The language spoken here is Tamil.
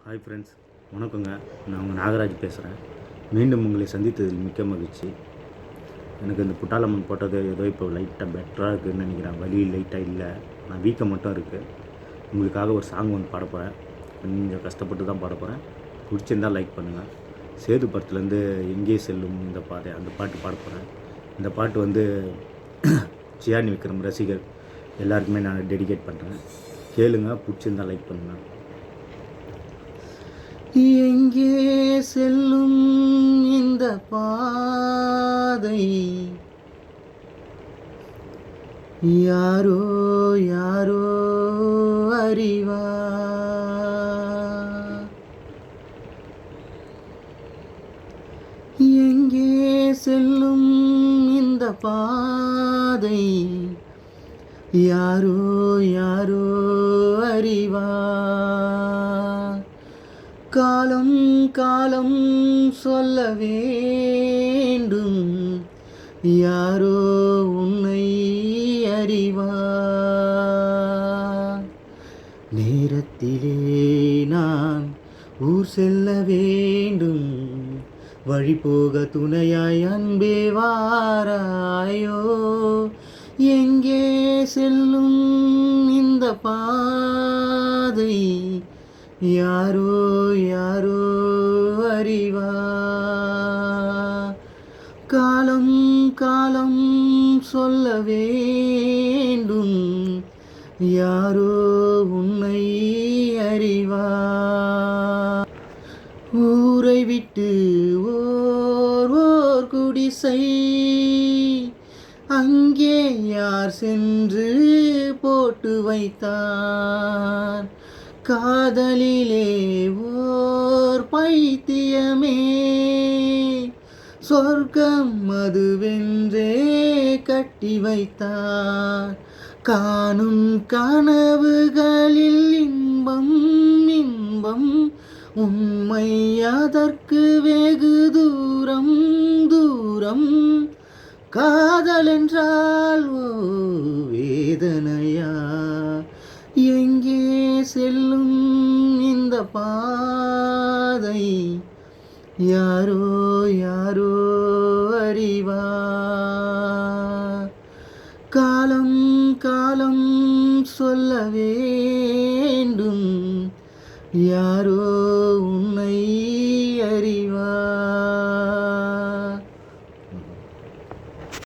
ஹாய் ஃப்ரெண்ட்ஸ், வணக்கங்க. நான் உங்கள் நாகராஜ் பேசுகிறேன். மீண்டும் உங்களை சந்தித்ததில் மிக்க மகிழ்ச்சி. எனக்கு இந்த புட்டாலம்மன் போட்டது ஏதோ இப்போ லைட்டாக பெட்டராக இருக்குதுன்னு நினைக்கிறேன். வலி லைட்டாக இல்லை, நான் வீக்கம் மட்டும் இருக்குது. உங்களுக்காக ஒரு சாங் ஒன்று பாட போகிறேன். கொஞ்சம் கஷ்டப்பட்டு தான் பாட போகிறேன். பிடிச்சிருந்தால் லைக் பண்ணுங்கள். சேது படத்துலேருந்து எங்கே செல்லும் இந்த பாதை, அந்த பாட்டு பாட போகிறேன். இந்த பாட்டு வந்து சியானி விக்ரம் ரசிகர் எல்லாருக்குமே நான் டெடிகேட் பண்ணுறேன். கேளுங்க, பிடிச்சிருந்தால் லைக் பண்ணுங்கள். எங்கே செல்லும் இந்த பாதை, யாரோ யாரோ அறிவா. எங்கே செல்லும் இந்த பாதை, யாரோ யாரோ அறிவா. காலம் காலம் சொல்ல வேண்டும், யாரோ உன்னை அறிவார். நேரத்திலே நான் ஊர் செல்ல வேண்டும், வழி போக துணையாய் அன்பே வாராயோ. எங்கே செல்லும் இந்த பாதை, யாரோ யாரோ அறிவா. காலம் காலம் சொல்ல வேண்டும், யாரோ உன்னை அறிவா. ஊரை விட்டு ஓர் குடிசை, அங்கே யார் சென்று போட்டு வைத்தார். காதலிலே ஓர் பைத்தியமே, சொர்க்கம் அதுவென்றே கட்டி வைத்தார். காணும் கனவுகளில் இன்பம் இன்பம், உண்மை அதற்கு வெகு தூரம் தூரம். காதலென்றால் ஓ வேதனையா, எங்கே செல்லும் இந்த பாதை, யாரோ யாரோ அறிவா. காலம் காலம் சொல்ல வேண்டும், யாரோ உன்னை